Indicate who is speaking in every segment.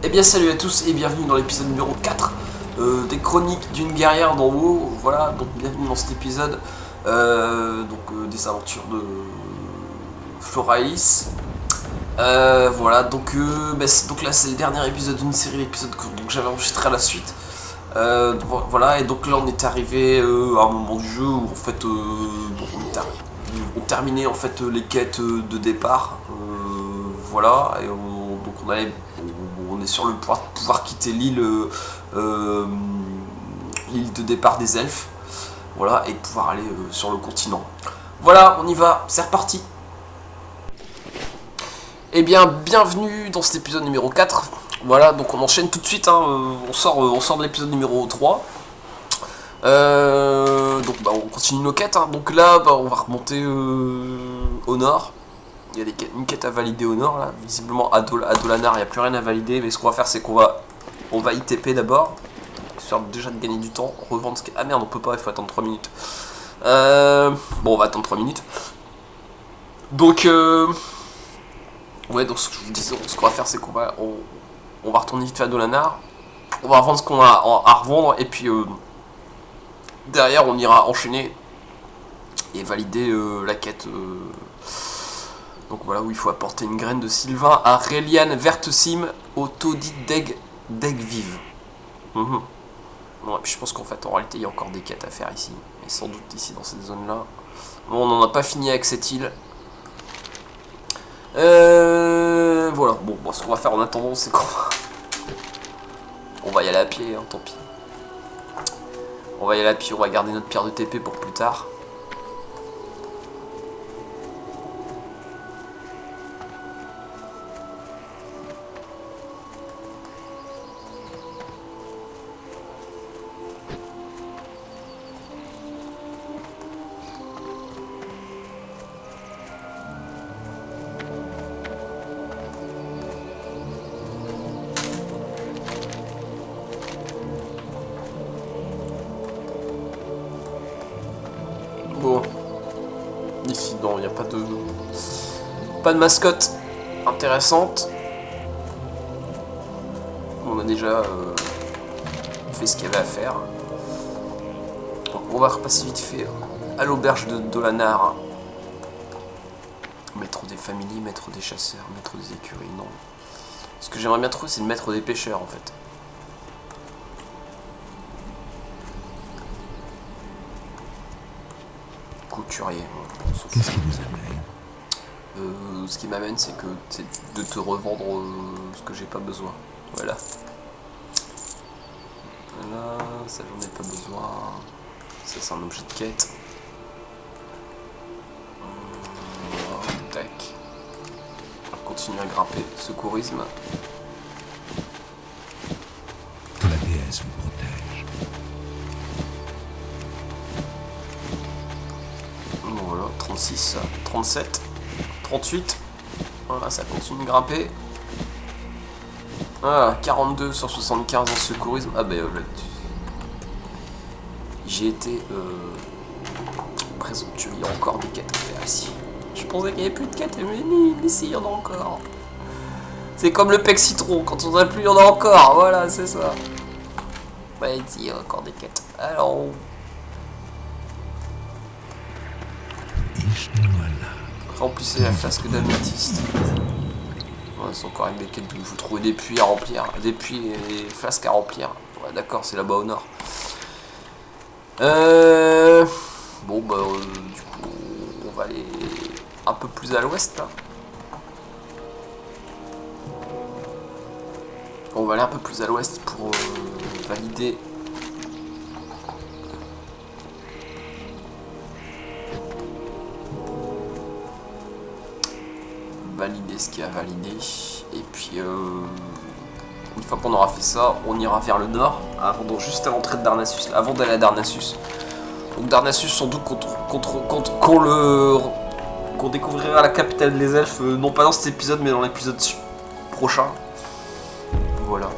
Speaker 1: Eh bien salut à tous et bienvenue dans l'épisode numéro 4 des chroniques d'une guerrière d'en haut. Voilà, donc bienvenue dans cet épisode des aventures de Floralis. Voilà, donc là c'est le dernier épisode d'une série d'épisodes que j'avais enregistré à la suite. Voilà, et donc là on est arrivé à un moment du jeu où en fait on terminait en fait les quêtes de départ. Voilà, et on est sur le point de pouvoir quitter l'île de départ des elfes. Voilà, et de pouvoir aller sur le continent. Voilà, on y va, c'est reparti. Eh bien, bienvenue dans cet épisode numéro 4. Voilà, donc on enchaîne tout de suite, hein, on sort de l'épisode numéro 3. On continue nos quêtes, hein. Donc là, on va remonter au nord. Il y a une quête à valider au nord, là. Visiblement, à Dolanar, il n'y a plus rien à valider. Mais ce qu'on va faire, c'est qu'on va ITP d'abord. Histoire déjà de gagner du temps. Revendre ce qui... Ah merde, on peut pas, il faut attendre 3 minutes. On va attendre 3 minutes. Donc, ouais, donc ce que je vous disais, ce qu'on va faire, c'est qu'on va retourner vite fait à Dolanar. On va revendre ce qu'on a à revendre. Et puis, derrière, on ira enchaîner et valider la quête... Donc voilà, où il faut apporter une graine de Sylvain à Relian Vertesim au taudis d'Egvive. Ouais, je pense qu'en fait, en réalité, il y a encore des quêtes à faire ici. Et sans doute ici, dans cette zone-là. Bon, on n'en a pas fini avec cette île. Voilà. Bon, ce qu'on va faire en attendant, c'est qu'on va... On va y aller à pied, hein, tant pis. On va y aller à pied, on va garder notre pierre de TP pour plus tard. Bon, ici non, il n'y a pas de mascotte intéressante. On a déjà fait ce qu'il y avait à faire. Donc on va repasser vite fait à l'auberge de Dolanar. Maître des familles, maître des chasseurs, maître des écuries, non. Ce que j'aimerais bien trouver, c'est le maître des pêcheurs en fait. Couturier.
Speaker 2: Qu'est-ce qui vous amène?
Speaker 1: Ce qui m'amène, c'est de te revendre ce que j'ai pas besoin. Voilà. Voilà, ça j'en ai pas besoin. Ça c'est un objet de quête. Tac. On va continuer à grimper. Secourisme.
Speaker 2: Que la déesse vous protège.
Speaker 1: Voilà, 36, 37, 38. Voilà, ça continue de grimper. Ah, 42 sur 75 en secourisme. Ah ben j'ai été présomptueux, il y a encore des quêtes à faire ici. Je pensais qu'il n'y avait plus de quêtes, mais si, il y en a encore. C'est comme le pec citron, quand on n'a plus, il y en a encore. Voilà, c'est ça. Ouais, il y a encore des quêtes. Alors... Remplissez la flasque d'améthyste. Ouais, c'est encore une quête où il faut trouver des puits à remplir. Des puits et des flasques à remplir. Ouais, d'accord, c'est là-bas au nord. Du coup, on va aller un peu plus à l'ouest, là. On va aller un peu plus à l'ouest pour valider... Valider ce qu'il y a à valider. Et puis, une fois qu'on aura fait ça, on ira vers le nord, juste à l'entrée de Darnassus, avant d'aller à Darnassus. Donc Darnassus, sans doute qu'on découvrira la capitale des elfes, non pas dans cet épisode, mais dans l'épisode prochain. Voilà.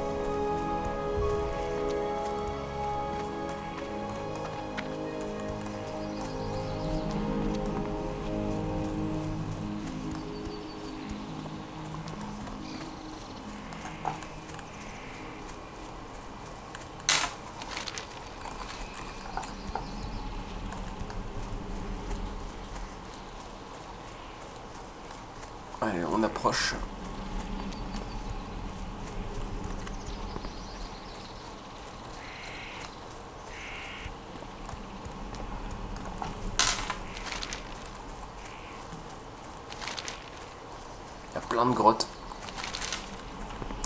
Speaker 1: Allez, on approche. Il y a plein de grottes.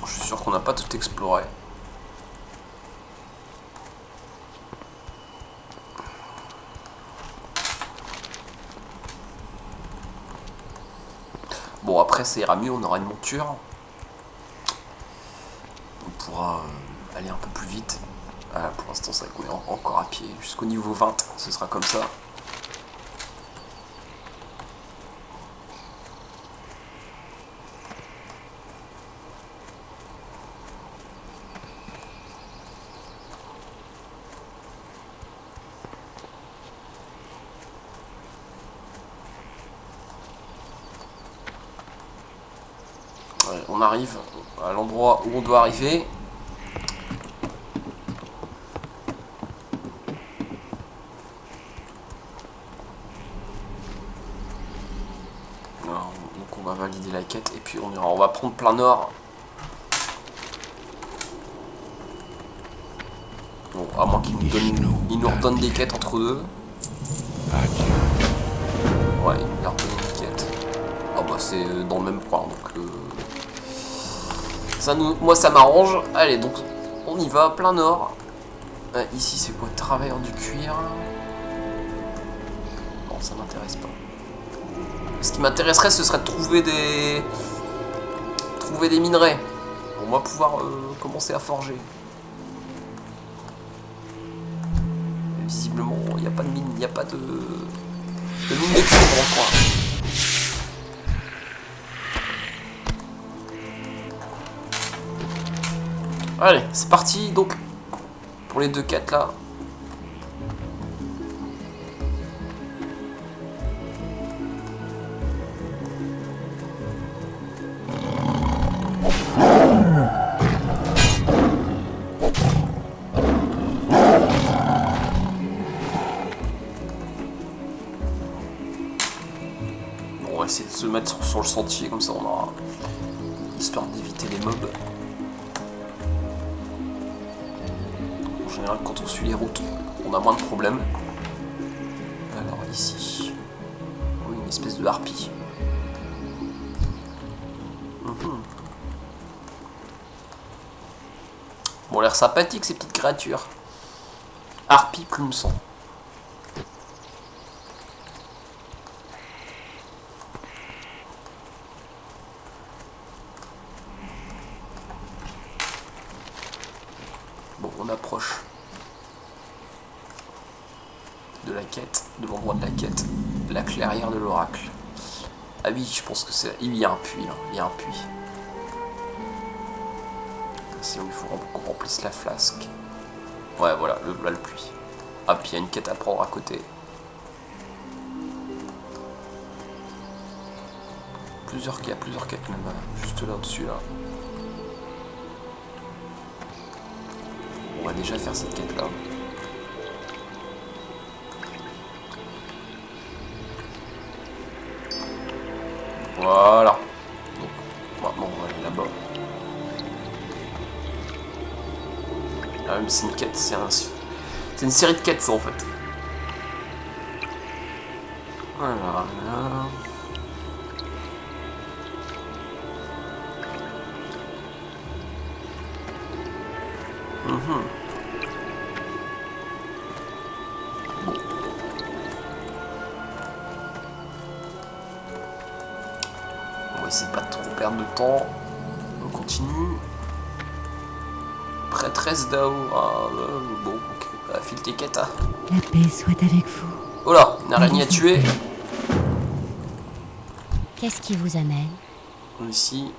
Speaker 1: Je suis sûr qu'on n'a pas tout exploré. Bon, après ça ira mieux, on aura une monture. On pourra aller un peu plus vite. Voilà, pour l'instant, c'est vrai qu'on est encore à pied. Jusqu'au niveau 20, ce sera comme ça. On arrive à l'endroit où on doit arriver. Alors, donc on va valider la quête et puis on va prendre plein nord. Bon, à moins qu'il nous redonne des quêtes entre deux. Ouais, il a redonné une quête. Ah bah c'est dans le même point donc moi ça m'arrange. Allez, donc on y va, plein nord. Ici c'est quoi? Travailleur du cuir. Non, ça m'intéresse pas. Ce qui m'intéresserait, ce serait de trouver des minerais pour moi pouvoir commencer à forger. Mais visiblement, il n'y a pas de mine, il n'y a pas de mine de cuivre dans le coin. Allez, c'est parti donc pour les deux quêtes là. On va essayer de se mettre sur le sentier comme ça on aura histoire d'éviter les mobs. En général, quand on suit les routes, on a moins de problèmes. Alors ici, oui, une espèce de harpie. Bon, l'air sympathique ces petites créatures. Harpie plume sang. Bon, on approche de la quête, de l'endroit de la quête, la clairière de l'oracle. Ah oui, je pense que c'est... Il y a un puits, là. Il y a un puits. C'est où il faut qu'on remplisse la flasque. Ouais, voilà, là, le puits. Ah, puis il y a une quête à prendre à côté. Il y a plusieurs quêtes même, juste là au-dessus, là. On va déjà faire cette quête-là. Voilà. Donc, maintenant, on va aller là-bas. Là, même si c'est une quête, c'est une série de quêtes, ça, en fait. Voilà, là. Bon. On va essayer de pas trop perdre de temps. On continue. Prêtresse d'Ao. Bon, ok. File tes quêtes.
Speaker 3: La paix soit avec vous.
Speaker 1: Oh là, une araignée à tuer.
Speaker 3: Qu'est-ce qui vous amène?
Speaker 1: Ici.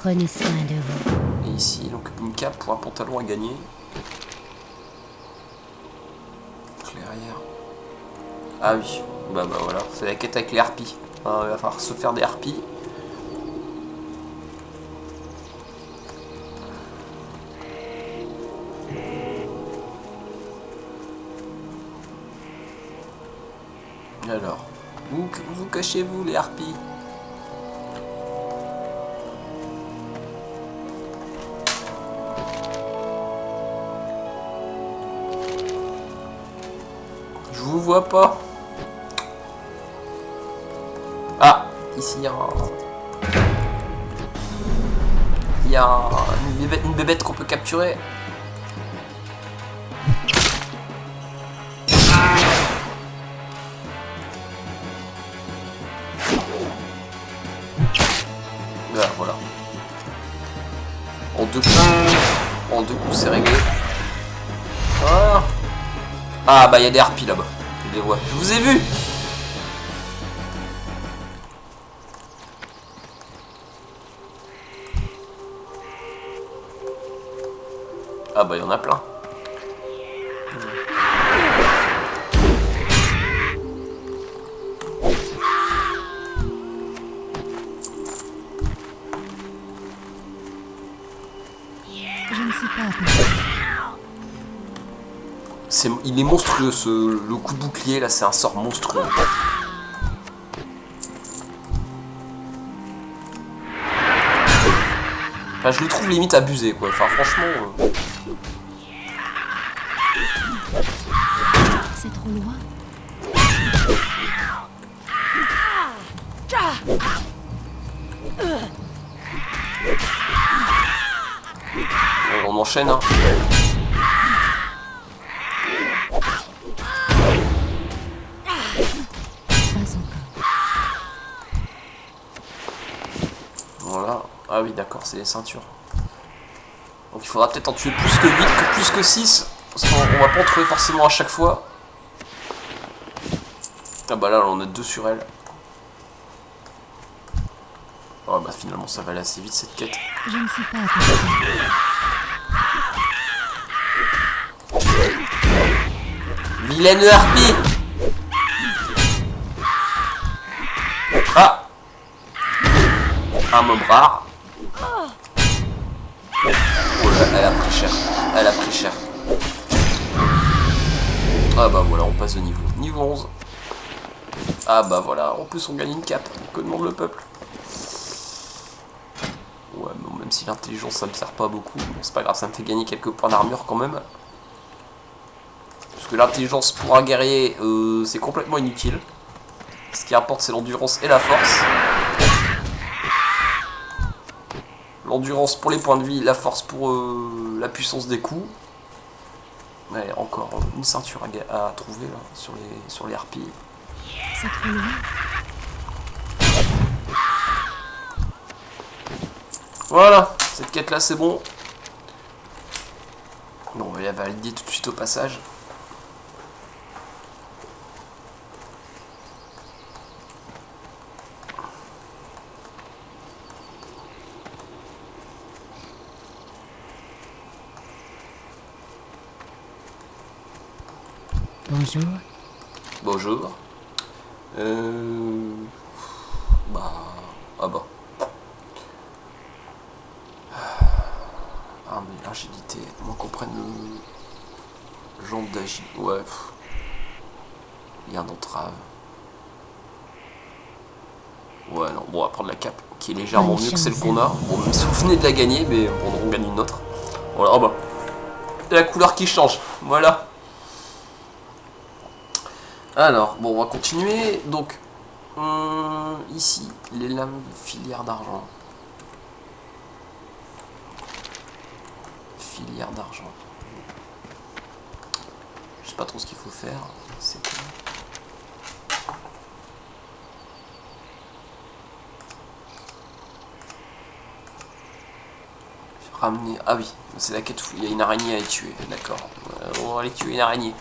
Speaker 3: Prenez soin de vous.
Speaker 1: Et ici, donc une cape pour un pantalon à gagner. Clairière. Ah oui, bah voilà, c'est la quête avec les harpies. Il va falloir se faire des harpies. Alors, Où vous cachez-vous, les harpies? Je vous vois pas. Ah, ici, il y a une bébête qu'on peut capturer. Ah, voilà. En deux coups, c'est réglé. Voilà. Ah bah il y a des harpies là-bas. Je les vois. Je vous ai vu. Ah bah il y en a plein.
Speaker 3: Je ne sais pas.
Speaker 1: Il est monstrueux le coup de bouclier là, c'est un sort monstrueux. Enfin, je le trouve limite abusé quoi. Enfin franchement.
Speaker 3: C'est trop loin.
Speaker 1: On enchaîne hein. Voilà. Ah oui d'accord, c'est les ceintures. Donc il faudra peut-être en tuer plus que 8, plus que 6. Parce qu'on va pas en trouver forcément à chaque fois. Ah bah là on a 2 sur elle. Oh bah finalement ça va aller assez vite cette quête.
Speaker 3: Je ne sais pas.
Speaker 1: Vilaine harpie. Ah. Un mob rare. Oh là, elle a pris cher. Elle a pris cher. Ah bah voilà, on passe de niveau. Niveau 11. Ah bah voilà, en plus on gagne une cape. Que demande le peuple? Ouais, bon, même si l'intelligence ça me sert pas beaucoup, bon, c'est pas grave, ça me fait gagner quelques points d'armure quand même. Parce que l'intelligence pour un guerrier, c'est complètement inutile. Ce qui importe, c'est l'endurance et la force. L'endurance pour les points de vie, la force pour la puissance des coups. Ouais, encore une ceinture à trouver là, sur les harpies.
Speaker 3: C'est trop loin.
Speaker 1: Voilà, cette quête là c'est bon. Bon, on va la valider tout de suite au passage.
Speaker 3: Bonjour.
Speaker 1: Bonjour. Bah. Ah bah. Ah mais l'agilité. Moi qu'on prenne le jambe d'agilité. Ouais. Lien d'entrave. Ouais non. Bon on va prendre la cape qui est légèrement mieux que celle qu'on a. Bon même si vous venez de la gagner, mais bon, on gagne une autre. Voilà. Ah bah. C'est la couleur qui change. Voilà. Alors, bon, on va continuer. Donc, ici, les lames filière d'argent. Filière d'argent. Je sais pas trop ce qu'il faut faire. C'est quoi? Ramener. Ah oui, c'est la quête où il y a une araignée à aller tuer. D'accord. On va aller tuer une araignée.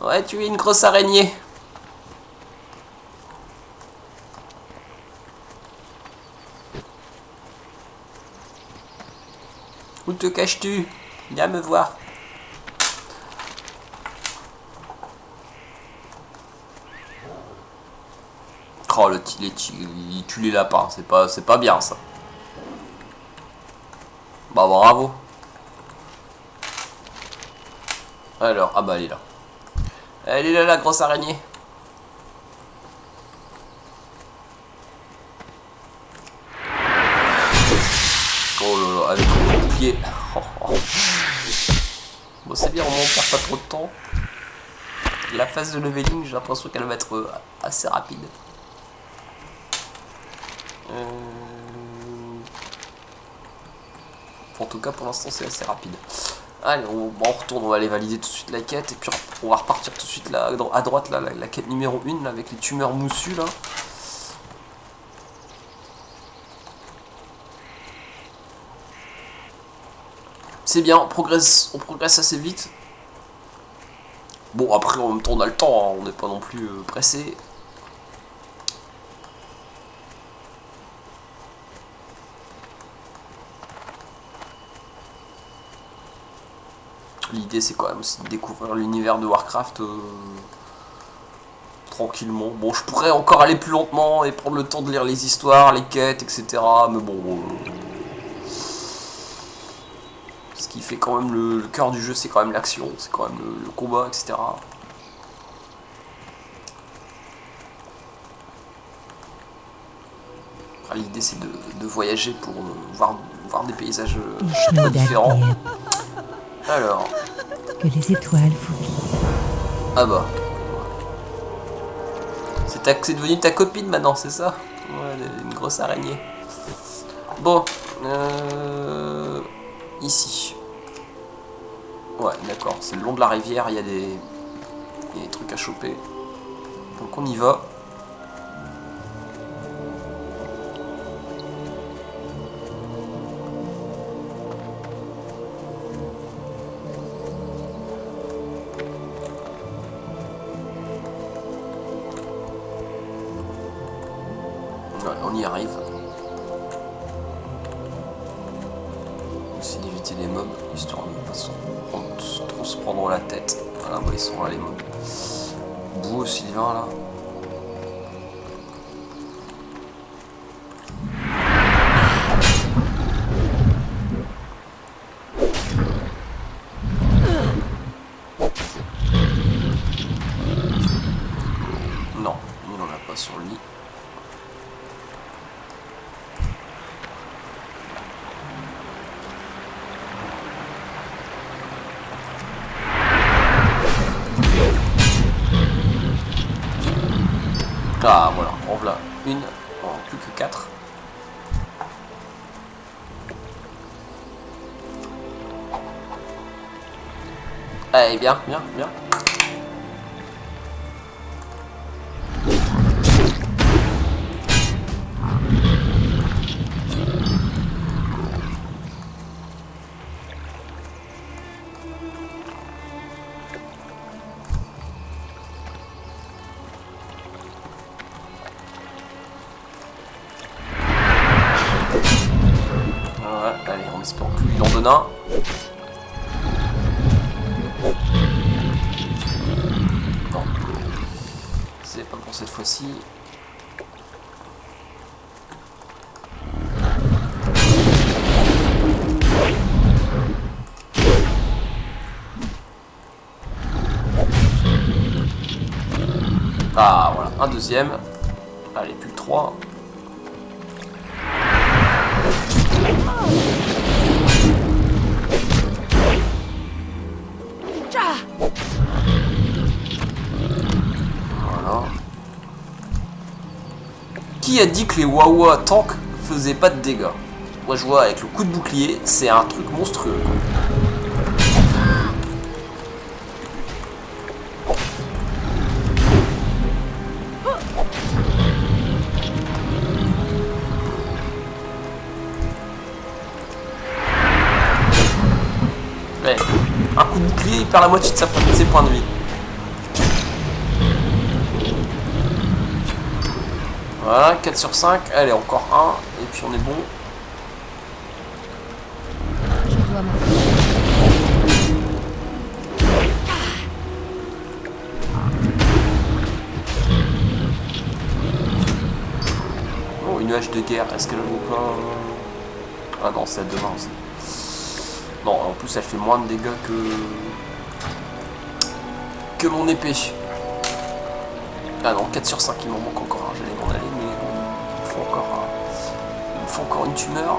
Speaker 1: Ouais, tu es une grosse araignée. Où te caches-tu? Viens me voir. Oh, il tue les lapins. C'est pas bien ça. Bah bravo. Alors, ah bah elle est là. Elle est là la grosse araignée. bouclier. Bon, c'est bien, on ne perd pas trop de temps. La phase de leveling, j'ai l'impression qu'elle va être assez rapide. En tout cas, pour l'instant, c'est assez rapide. Allez, on retourne, on va aller valider tout de suite la quête. Et puis on va repartir tout de suite là, à droite, là, la quête numéro 1, là, avec les tumeurs moussues, là. C'est bien, on progresse assez vite. Bon, après, en même temps, on a le temps, hein, on n'est pas non plus pressé. L'idée, c'est quand même aussi de découvrir l'univers de Warcraft tranquillement. Bon, je pourrais encore aller plus lentement et prendre le temps de lire les histoires, les quêtes, etc. Mais bon... ce qui fait quand même le cœur du jeu, c'est quand même l'action, c'est quand même le combat, etc. L'idée, c'est de voyager pour voir des paysages très différents. Alors...
Speaker 4: que les étoiles vous guident.
Speaker 1: Ah bah... c'est devenu ta copine maintenant, c'est ça? Ouais, une grosse araignée. Bon, ici. Ouais, d'accord, c'est le long de la rivière, il y a des trucs à choper. Donc on y va. Ouais, on y arrive. Essayer d'éviter les mobs, histoire de ne pas trop se prendre la tête. Voilà, bah, ils sont là les mobs. Bouh, Sylvain là. Non, il n'en a pas sur le lit. Ah voilà, en voilà une, plus que 4. Allez, bien. Allez, on espère que lui il en donne un. Non. C'est pas pour cette fois-ci. Ah voilà, un deuxième. Allez, plus que 3. Voilà. Qui a dit que les Wawa tanks faisaient pas de dégâts? Moi je vois avec le coup de bouclier, c'est un truc monstrueux. Ouais. Un coup de bouclier, il perd la moitié de ses points de vie. Voilà, 4 sur 5. Allez, encore un. Et puis on est bon.
Speaker 3: Je dois m'en...
Speaker 1: Oh, une hache de guerre. Est-ce qu'elle vaut pas... Ah non, c'est à demain aussi. Non, en plus elle fait moins de dégâts que mon épée. Ah non, 4 sur 5, il m'en manque encore un. J'allais m'en aller, mais bon, il me faut encore une tumeur.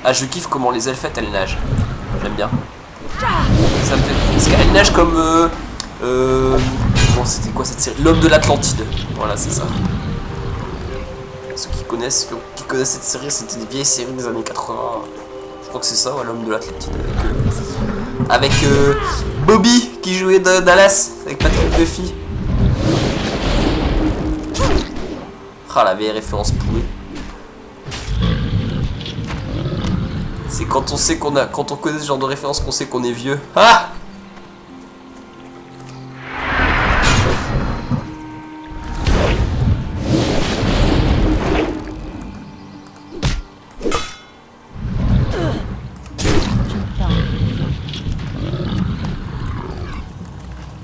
Speaker 1: Ah, je kiffe comment les elfettes elles nagent. J'aime bien. Ça me fait. Parce qu'elles nagent comme. Bon, c'était quoi cette série? L'homme de l'Atlantide. Voilà, c'est ça. Ceux qui connaissent cette série, c'était des vieilles séries des années 80. Je crois que c'est ça, ouais, l'homme de l'Atlantide. Avec Bobby qui jouait Dallas avec Patrick Duffy. Ah, la vieille référence pourrie. C'est quand on sait quand on connaît ce genre de référence qu'on sait qu'on est vieux. Ah!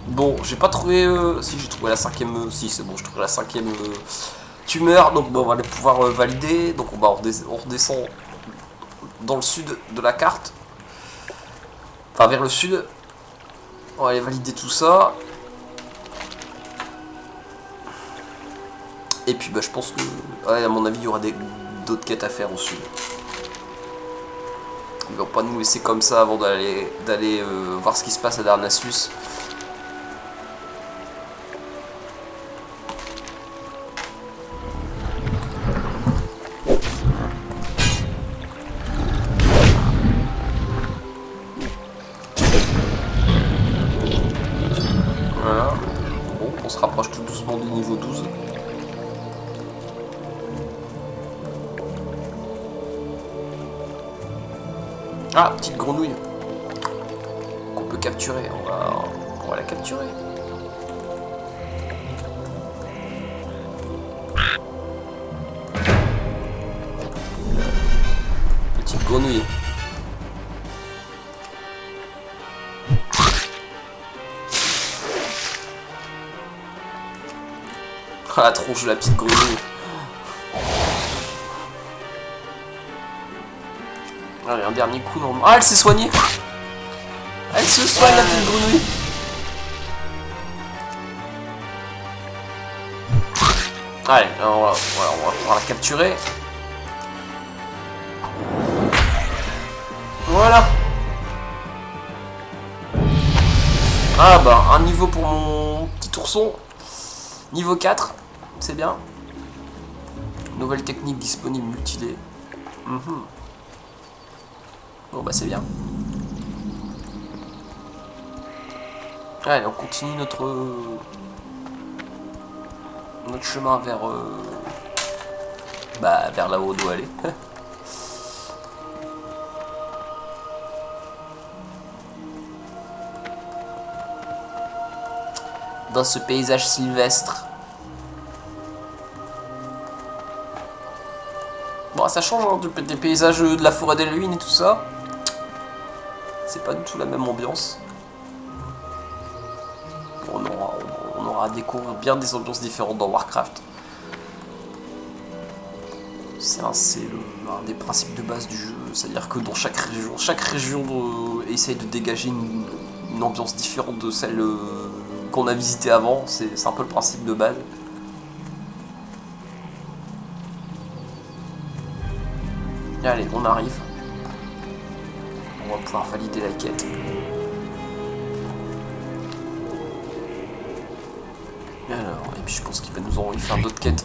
Speaker 1: Bon, j'ai pas trouvé. Si, j'ai trouvé la cinquième. Si, c'est bon, je trouve la cinquième tumeur. Donc, bon, on va les pouvoir valider. Donc, on redescend dans le sud de la carte. Enfin, vers le sud. On va aller valider tout ça. Et puis, bah, je pense que. Ouais, à mon avis, il y aura d'autres quêtes à faire au sud. Ils vont pas nous laisser comme ça avant d'aller voir ce qui se passe à Darnassus. Voilà. Bon, on se rapproche tout doucement du niveau 12. Ah, petite grenouille qu'on peut capturer. On va la capturer. Petite grenouille. Ah, la tronche de la petite grenouille. Allez, un dernier coup non. Ah, elle s'est soignée. Elle se soigne, la petite grenouille. Allez, alors, voilà, on va pouvoir la capturer. Voilà. Ah bah, un niveau pour mon petit ourson. Niveau 4, c'est bien. Nouvelle technique disponible, multilé. Bon bah c'est bien. Allez, on continue notre chemin vers vers là où on doit aller. Dans ce paysage sylvestre. Bon, ça change hein, des paysages de la forêt d'Elwyn et tout ça. C'est pas du tout la même ambiance. On aura à découvrir bien des ambiances différentes dans Warcraft. C'est un des principes de base du jeu. C'est-à-dire que dans chaque région essaye de dégager une ambiance différente de celle qu'on a visitée avant. C'est un peu le principe de base. Et allez, on arrive. On va pouvoir valider la quête. Et alors, et puis je pense qu'il va nous envoyer faire d'autres quêtes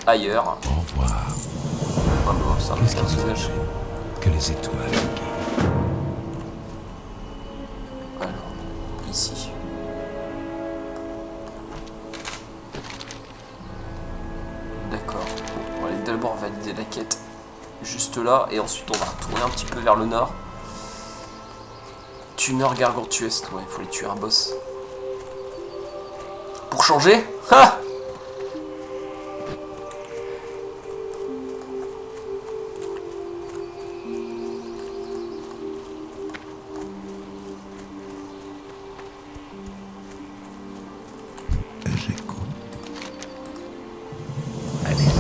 Speaker 1: ailleurs.
Speaker 2: Au revoir.
Speaker 1: Ah non, c'est un
Speaker 2: Qu'est-ce qui vous
Speaker 1: personnage.
Speaker 2: amène que les étoiles vous guident?
Speaker 1: Alors, ici. D'accord. Bon, on va aller d'abord valider la quête juste là, et ensuite on va retourner un petit peu vers le nord. Tuner Gargantuest, ouais, il faut aller tuer un boss. Pour changer? Ha!
Speaker 2: J'écoute. Allez.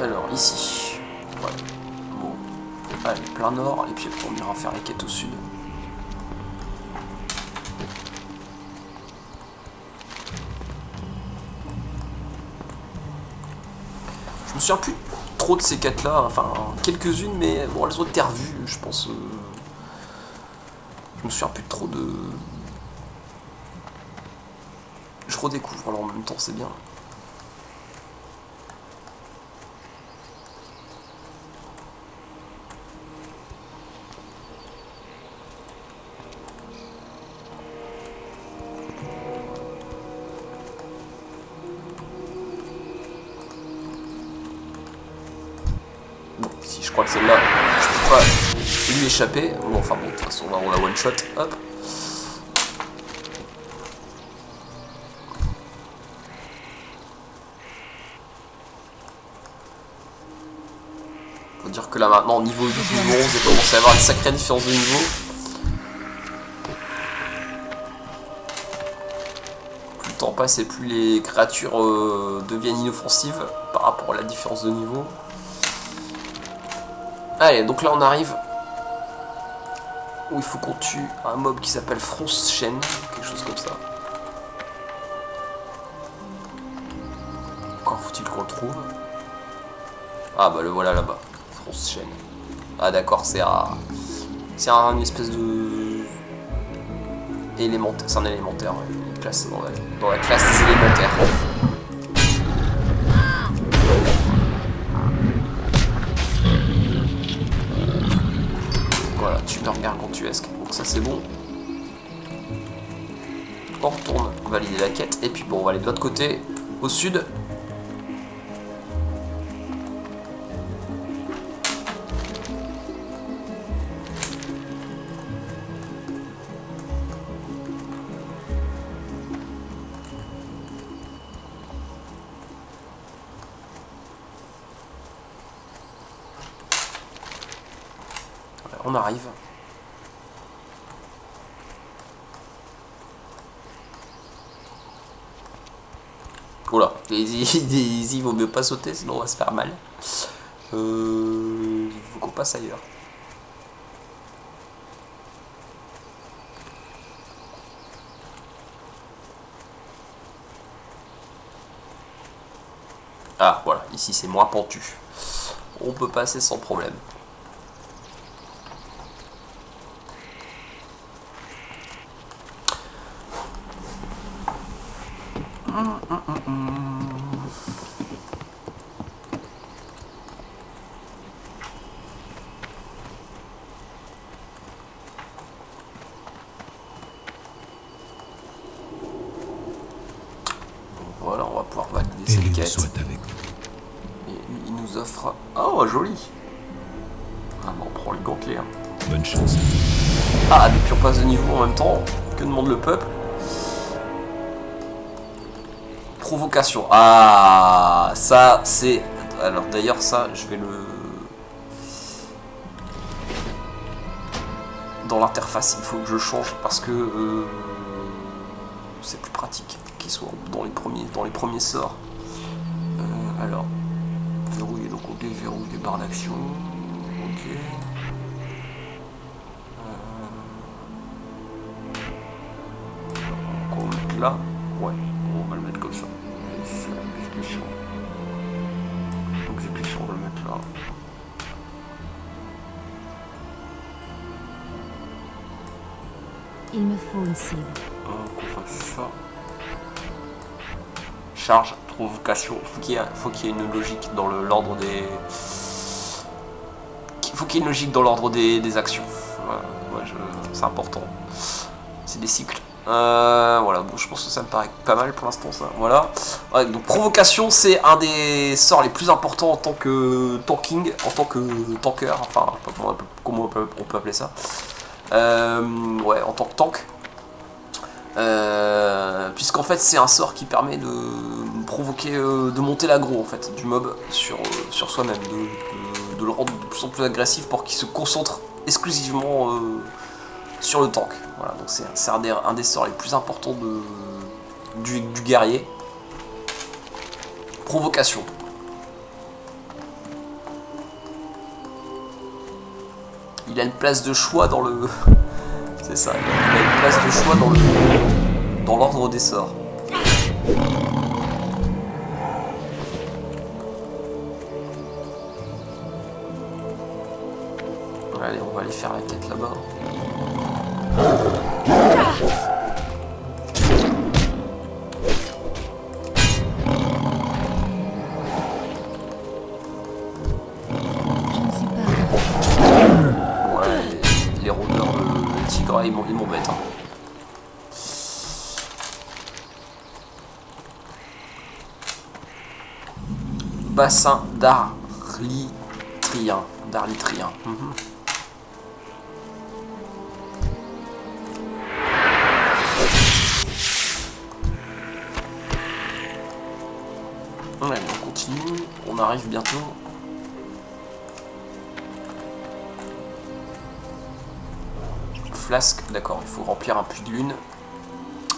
Speaker 1: Alors, ici. Ouais. Bon. Allez, plein nord, et puis après on ira faire les quêtes au sud. Je me souviens plus trop trop de ces quêtes là, enfin quelques-unes, mais bon, elles ont été revues, je pense. Je me souviens plus trop de. Je redécouvre alors en même temps, c'est bien. Bon, si je crois que celle-là, je peux pas lui échapper. Bon, enfin bon, de toute façon, là on la one shot, hop. Faut dire que là maintenant, au niveau 11, j'ai commencé à avoir une sacrée différence de niveau. Plus le temps passe et plus les créatures deviennent inoffensives par rapport à la différence de niveau. Allez, donc là on arrive où il faut qu'on tue un mob qui s'appelle Fronce Chaîne, quelque chose comme ça. Encore faut-il qu'on le trouve. Ah bah le voilà là-bas, Fronce Chaîne. Ah d'accord, c'est une espèce de élémentaire, c'est un élémentaire, ouais. Une classe dans la classe des élémentaires. Voilà, tumeur gargantuesque, donc ça c'est bon. On retourne valider la quête, et puis bon, on va aller de l'autre côté, au sud. On arrive. Oula, il vaut mieux pas sauter, sinon on va se faire mal. Il faut qu'on passe ailleurs. Ah voilà, ici c'est moins pentu. On peut passer sans problème. Voilà, on va pouvoir valider cette
Speaker 2: Élune
Speaker 1: quête.
Speaker 2: soit avec vous.
Speaker 1: Et il nous offre... Oh, joli. Ah, bon, on prend les gantelets. Hein.
Speaker 2: Bonne chance.
Speaker 1: Ah, depuis on passe de niveau en même temps. Que demande le peuple? Provocation. Ah, ça, c'est... Alors, d'ailleurs, ça, je vais le... Dans l'interface, il faut que je change parce que... c'est plus pratique qu'ils soient dans les premiers sorts. Alors, verrouiller, donc on déverrouille les barres d'action. Ok. On va le mettre là. Ouais, on va le mettre comme ça. C'est l'exécution. L'exécution, on va le mettre là.
Speaker 3: Il me faut une cible.
Speaker 1: Qu'on fasse ça. Charge, provocation. Faut qu'il y ait une logique dans l'ordre des. Faut qu'il y ait une logique dans l'ordre des actions. Voilà, c'est important. C'est des cycles. Voilà, bon, je pense que ça me paraît pas mal pour l'instant, ça. Voilà. Ouais, donc provocation, c'est un des sorts les plus importants en tant que tanking, en tant que tanker. Enfin, comment on peut appeler ça. Ouais, en tant que tank. Puisqu'en fait c'est un sort qui permet de provoquer, de monter l'aggro en fait du mob sur soi-même, de le rendre de plus en plus agressif pour qu'il se concentre exclusivement sur le tank. Voilà, donc c'est un des sorts les plus importants du guerrier. Provocation. Il a une place de choix dans le... C'est ça, il a une place de choix dans l'ordre des sorts. Allez, on va aller faire la quête là-bas.
Speaker 3: Je ne sais pas.
Speaker 1: Ouais, les rôdeurs de tigre, ils m'embêtent. Hein. Bassin d'Arlitrien. D'Arlitrien. Allez, on continue. On arrive bientôt. Flasque, d'accord, il faut remplir un puits de lune.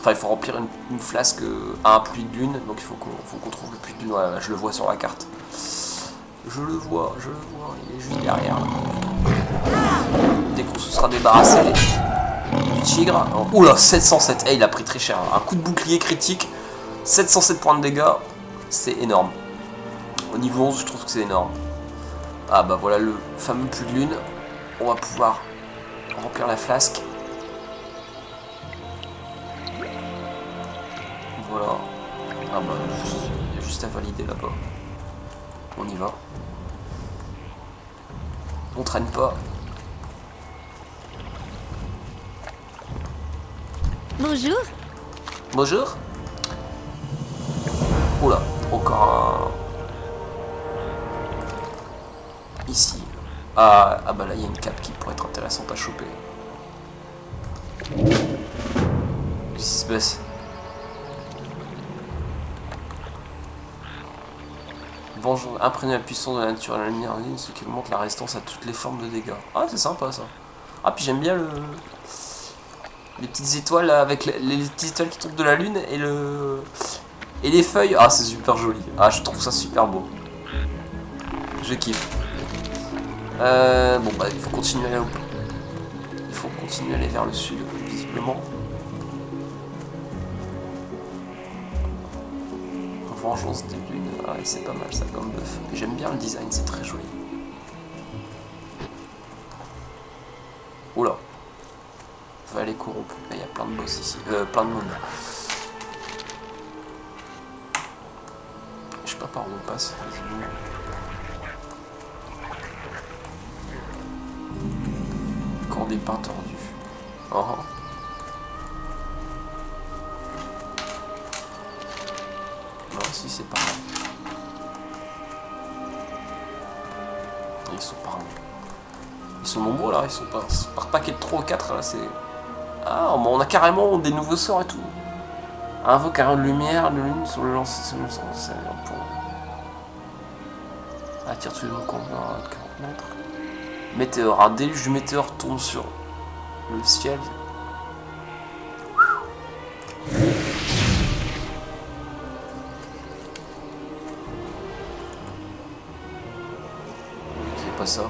Speaker 1: Enfin, il faut remplir une flasque à un puits de lune. Donc il faut qu'on trouve le puits de lune. Voilà, je le vois sur la carte. Je le vois, il est juste derrière. Dès qu'on se sera débarrassé du tigre. Oula, 707. Eh, il a pris très cher. Un coup de bouclier critique. 707 points de dégâts. C'est énorme. Au niveau 11, je trouve que c'est énorme. Ah bah voilà le fameux puits de lune. On va pouvoir remplir la flasque. Voilà. Ah bah, il y a juste à valider là-bas. On y va. On traîne pas.
Speaker 3: Bonjour.
Speaker 1: Bonjour. Oula, encore un... Ici. Ah bah là, il y a une cape qui pourrait être intéressante à choper. Qu'est-ce qui se passe? Bonjour, imprégner la puissance de la nature et la lumière en ligne, ce qui augmente la résistance à toutes les formes de dégâts. Ah, c'est sympa ça. Ah, puis j'aime bien les petites étoiles là, avec les petites étoiles qui tombent de la lune et les feuilles. Ah, c'est super joli. Ah, je trouve ça super beau. Je kiffe. Bon, bah, il faut continuer à aller il faut continuer à aller vers le sud, visiblement. Vengeance des lunes. Ah, c'est pas mal ça comme bœuf. J'aime bien le design, c'est très joli. Oula. Va aller corrompu. Là, il y a plein de boss ici. Plein de monde. Je sais pas par où on passe. Camp des pins tordus. Oh. Non, si c'est pas mal. Ils sont pas... Ils sont nombreux là, ils sont pas... Par paquet de 3 ou 4 là, c'est... Ah, on a carrément des nouveaux sorts et tout. Invoque un rayon de lumière, de lune sur le lancer, sur le sens, pour... Attire tous les gens qu'on voit à 40 mètres. Météore, un déluge de météores tombe sur le ciel. C'est pas ça.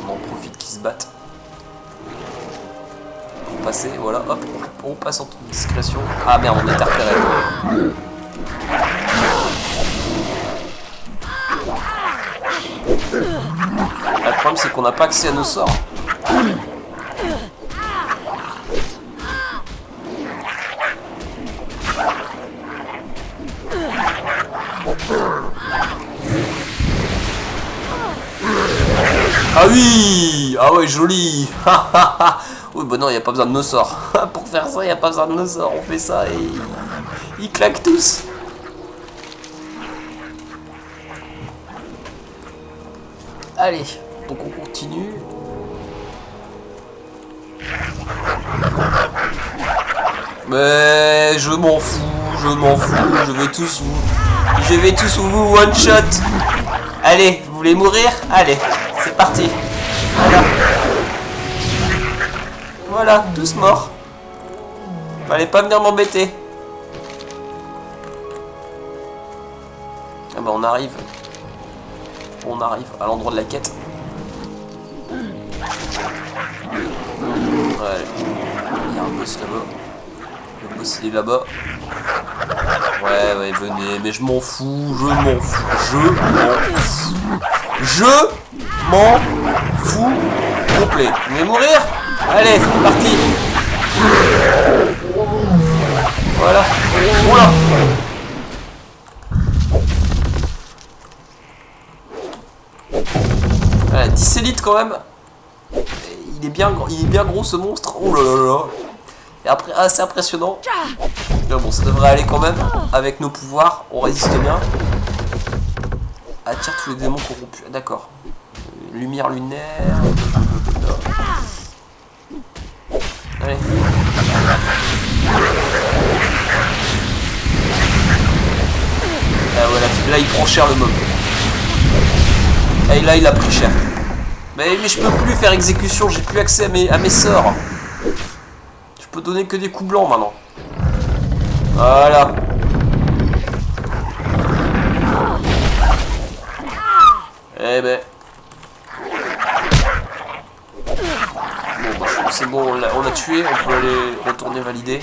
Speaker 1: On en profite qu'ils se battent. Pour passer, voilà, hop, on passe en toute discrétion. Ah merde, on est repéré. Le problème c'est qu'on n'a pas accès à nos sorts. Ah oui! Ah ouais, joli! Oui, bah non, il n'y a pas besoin de nos sorts. Pour faire ça, il n'y a pas besoin de nos sorts. On fait ça et ils claquent tous. Allez, donc on continue. Mais je m'en fous, je vais tous vous one shot. Allez, vous voulez mourir? Allez, c'est parti. Voilà. Voilà, tous morts. Fallait pas venir m'embêter. Ah bah on arrive. On arrive à l'endroit de la quête. Ouais. Il y a un boss là-bas. Le boss il est là-bas. Ouais, venez, mais je m'en fous, je m'en fous. m'en fous complet. Vous voulez mourir? Allez, c'est parti. Voilà. Oula. Voilà, 10 élites quand même. Il est bien gros ce monstre. Oh là là là. Et après, assez impressionnant. Mais bon, ça devrait aller quand même. Avec nos pouvoirs, on résiste bien. Attire tous les démons corrompus. D'accord. Lumière lunaire. Allez. Ah voilà, là il prend cher le mob. Et là il a pris cher. Mais je peux plus faire exécution, j'ai plus accès à mes sorts. Je peux donner que des coups blancs maintenant. Voilà. Eh ben. Bon bah c'est bon, on l'a tué, on peut aller retourner valider.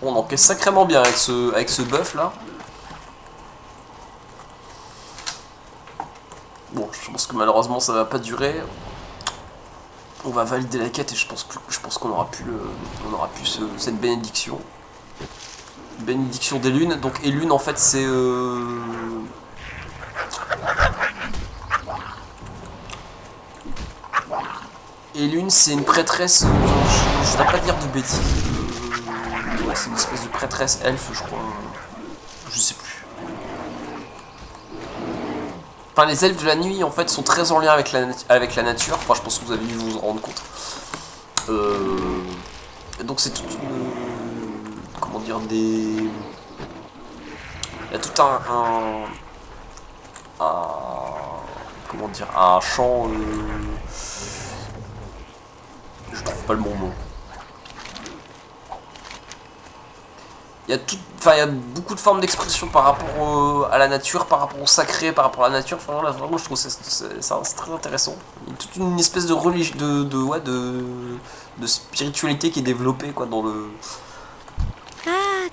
Speaker 1: On encaisse sacrément bien avec ce buff là. Bon, je pense que malheureusement ça va pas durer. On va valider la quête et je pense qu'on aura pu cette bénédiction. Bénédiction des lunes. Donc et lune en fait c'est et lune c'est une prêtresse. Je ne dois pas dire de bêtises. Ouais, c'est une espèce de prêtresse elfe, je crois. Je sais plus. Enfin, les elfes de la nuit, en fait, sont très en lien avec la nature. Enfin, je pense que vous avez dû vous en rendre compte. Donc, c'est toute une... comment dire, des... Il y a tout un comment dire, un champ... Je trouve pas le bon mot. Il y a beaucoup de formes d'expression par rapport à la nature, par rapport au sacré, par rapport à la nature. Enfin, là, vraiment, je trouve que c'est très intéressant. Il y a toute une espèce de religion, de spiritualité qui est développée quoi, dans le...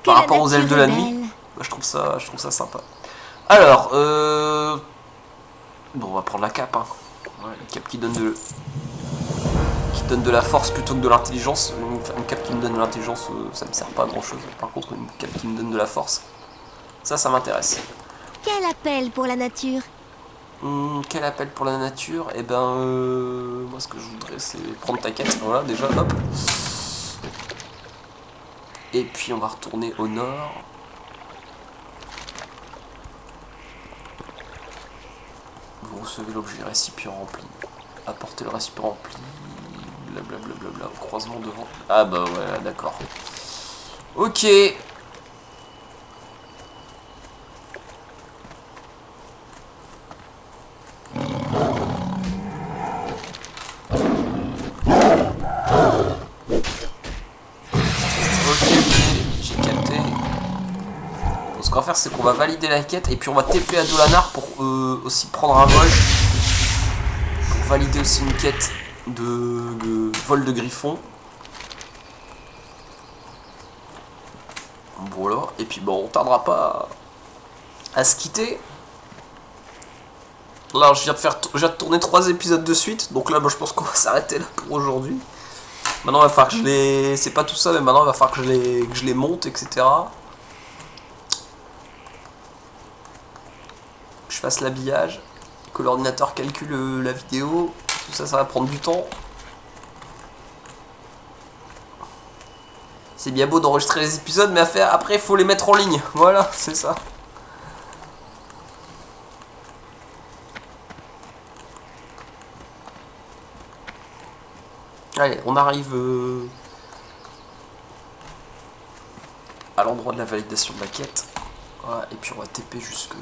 Speaker 1: par rapport aux elfes de la nuit. Bah, je trouve ça sympa. Alors, bon, on va prendre la cape. Hein. Ouais, la cape qui donne de la force plutôt que de l'intelligence. Une cape qui me donne de l'intelligence, ça me sert pas à grand chose. Par contre, une cape qui me donne de la force, ça m'intéresse.
Speaker 3: Quel appel pour la nature?
Speaker 1: Quel appel pour la nature? Eh ben, moi ce que je voudrais c'est prendre ta quête. Voilà, déjà, hop. Et puis on va retourner au nord. Vous recevez l'objet récipient rempli. Apportez le récipient rempli. Blablabla, croisement devant. Ah bah ouais, d'accord. Ok. J'ai capté. Donc, ce qu'on va faire, c'est qu'on va valider la quête et puis on va TP à Dolanar pour aussi prendre un vol. Pour valider aussi une quête de vol de griffon. Voilà, et puis bon, on tardera pas à se quitter. Là, je viens de tourner 3 épisodes de suite, donc là, bah, je pense qu'on va s'arrêter là pour aujourd'hui. Maintenant, il va falloir que je les... C'est pas tout ça, mais maintenant, il va falloir que je les monte, etc. Que je fasse l'habillage, que l'ordinateur calcule la vidéo. Tout ça, ça va prendre du temps. C'est bien beau d'enregistrer les épisodes, mais après, il faut les mettre en ligne. Voilà, c'est ça. Allez, on arrive à l'endroit de la validation de la quête. Voilà, et puis on va TP jusque...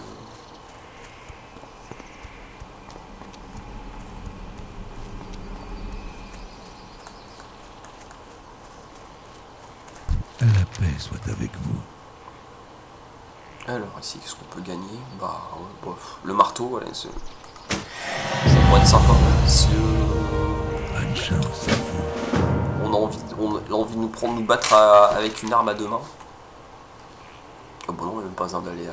Speaker 2: La paix soit avec vous.
Speaker 1: Alors ici, qu'est-ce qu'on peut gagner? Bah, ouais, bof. Le marteau, voilà, ça pourrait être sympa.
Speaker 2: Bonne chance à vous.
Speaker 1: On a envie de nous battre avec une arme à deux mains. Ah bon non, il n'y a même pas besoin d'aller à...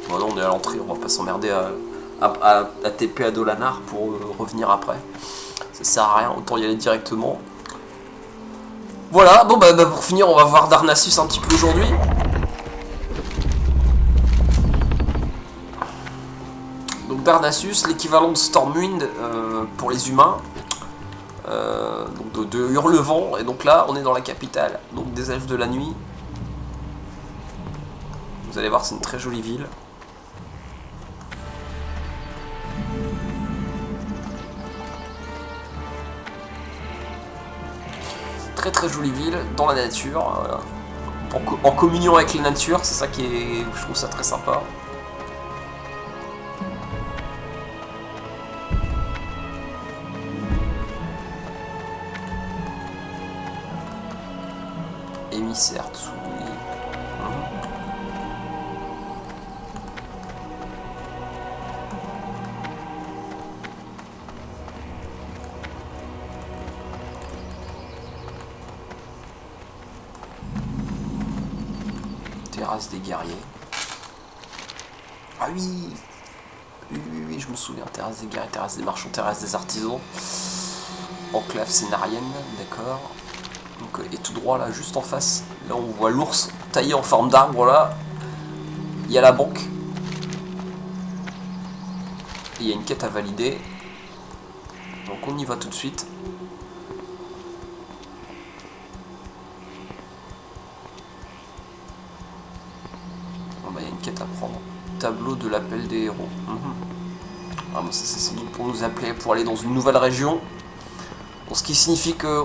Speaker 1: Bon non, on est à l'entrée, on va pas s'emmerder à TP à Dolanar pour revenir après. Ça sert à rien, autant y aller directement. Voilà, bon bah pour finir, on va voir Darnassus un petit peu aujourd'hui. Donc Darnassus, l'équivalent de Stormwind pour les humains. Donc de Hurlevent, et donc là on est dans la capitale, donc des elfes de la nuit. Vous allez voir, c'est une très jolie ville. Très très jolie ville, dans la nature, voilà. En communion avec la nature, c'est ça qui est, je trouve ça très sympa. Émissaire Tsui. Terrasse des guerriers. Ah oui, oui, je me souviens. Terrasse des guerriers, terrasse des marchands, terrasse des artisans. Enclave scénarienne, d'accord. Donc, et tout droit là, juste en face, là on voit l'ours taillé en forme d'arbre là. Il y a la banque. Et il y a une quête à valider. Donc on y va tout de suite. Bon, bah, il y a une quête à prendre. Tableau de l'appel des héros. Ah, bon, ça c'est sans doute pour nous appeler pour aller dans une nouvelle région. Bon, ce qui signifie que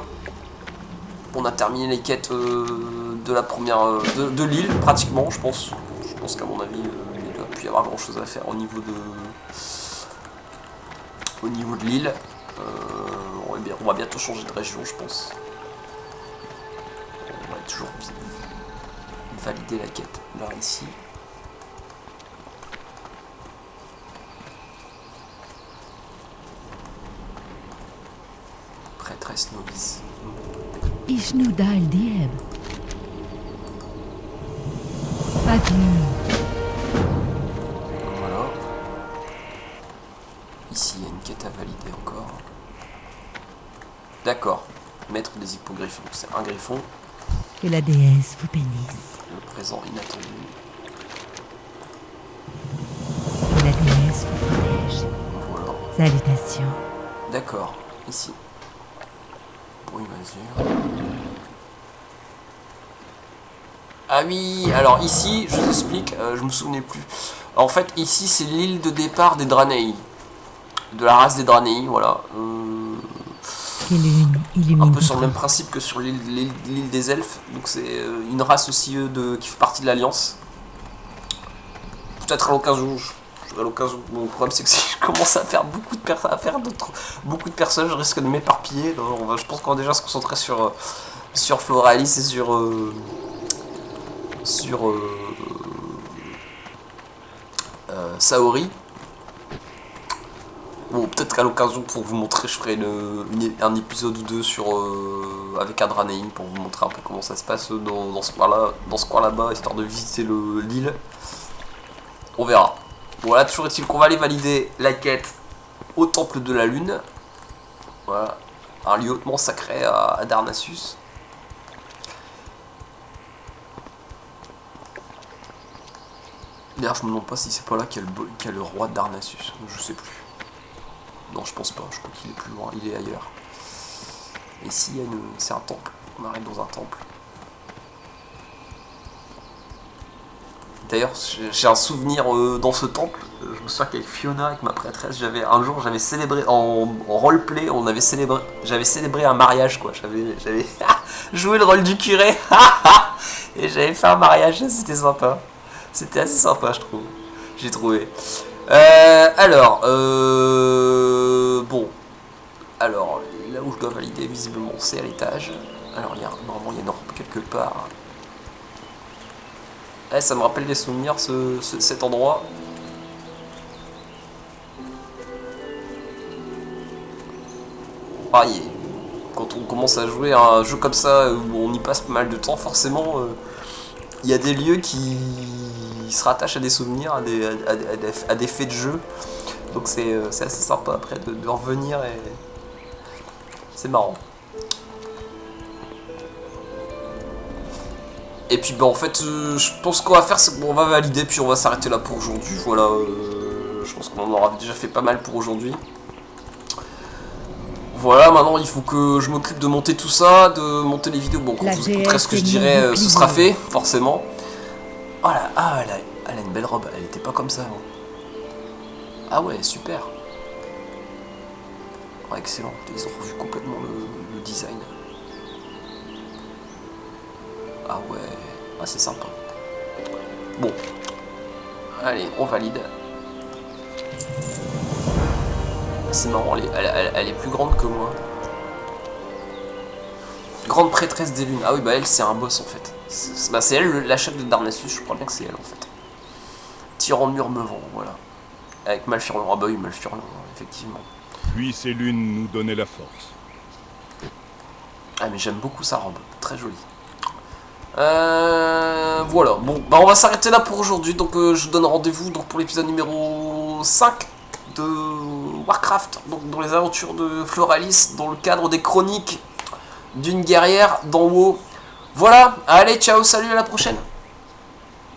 Speaker 1: on a terminé les quêtes de la première de l'île pratiquement, je pense. Je pense qu'à mon avis, il doit plus y avoir grand chose à faire au niveau de l'île. On va bientôt changer de région, je pense. On va toujours valider la quête là ici. Prêtresse novice.
Speaker 4: Ishnuda el-Dieb. Padmé.
Speaker 1: Voilà. Ici, il y a une quête à valider encore. D'accord. Maître des hippogriffons. C'est un griffon.
Speaker 4: Que la déesse vous bénisse.
Speaker 1: Le présent inattendu.
Speaker 4: Que la déesse vous protège.
Speaker 1: Voilà.
Speaker 4: Salutations.
Speaker 1: D'accord. Ici. Bruit masure. Ah oui, alors ici, je vous explique, je me souvenais plus. En fait, ici, c'est l'île de départ des Draenei. De la race des Draenei, voilà.
Speaker 4: Que lune illumine
Speaker 1: Un peu sur le
Speaker 4: votre
Speaker 1: même principe que sur l'île des elfes. Donc c'est une race aussi qui fait partie de l'Alliance. Peut-être à l'occasion. À l'occasion. Mon problème c'est que si je commence à faire beaucoup de personnes, je risque de m'éparpiller. Je pense qu'on va déjà se concentrer sur Floralis et sur Saori. Bon, peut-être qu'à l'occasion, pour vous montrer, je ferai un épisode ou deux avec un Draenei pour vous montrer un peu comment ça se passe dans ce coin là-bas, histoire de visiter l'île. On verra. Voilà, toujours est-il qu'on va aller valider la quête au Temple de la Lune. Voilà, un lieu hautement sacré à Darnassus. D'ailleurs, je me demande pas si c'est pas là qu'il y a le roi de Darnassus. Je sais plus. Non, je pense pas. Je crois qu'il est plus loin. Il est ailleurs. Et ici, c'est un temple. On arrive dans un temple. D'ailleurs, j'ai un souvenir dans ce temple. Je me souviens qu'avec Fiona, avec ma prêtresse, un jour, j'avais célébré en roleplay. J'avais célébré un mariage, quoi. J'avais joué le rôle du curé. Et j'avais fait un mariage. C'était sympa. C'était assez sympa, je trouve. J'ai trouvé. Bon. Alors, là où je dois valider, visiblement, c'est à l'étage. Alors, normalement, il y a une rampe quelque part. Ça me rappelle des souvenirs, cet endroit. pareil, quand on commence à jouer à un jeu comme ça, où on y passe pas mal de temps, forcément, il y a des lieux qui se rattachent à des souvenirs, à des faits de jeu. Donc c'est assez sympa après de revenir et c'est marrant. Et puis bah en fait je pense qu'on va faire c'est qu'on va valider puis on va s'arrêter là pour aujourd'hui. Voilà, je pense qu'on en aura déjà fait pas mal pour aujourd'hui. Voilà, maintenant il faut que je m'occupe de monter tout ça, de monter les vidéos. Bon, quand vous écouterez ce que je dirai, ce sera fait, forcément. Oh là, ah, elle a une belle robe, elle était pas comme ça avant. Ah ouais, super. Oh, excellent, ils ont revu complètement le design. Ah ouais, ah, c'est sympa. Bon, allez, on valide. C'est marrant, elle est plus grande que moi. Grande prêtresse des lunes. Ah oui, bah elle, c'est un boss en fait. C'est elle, la chef de Darnassus, je crois bien que c'est elle en fait. Tyran Murmevant, voilà. Avec Malfurion. Ah bah oui, Malfurion, effectivement.
Speaker 5: Puis ces lunes nous donnaient la force.
Speaker 1: Ah mais j'aime beaucoup sa robe, très jolie. Voilà, bon, bah on va s'arrêter là pour aujourd'hui. Donc je vous donne rendez-vous donc, pour l'épisode numéro 5 de Warcraft. Donc dans les aventures de Floralis, dans le cadre des chroniques d'une guerrière dans WoW. Voilà, allez, ciao, salut, à la prochaine.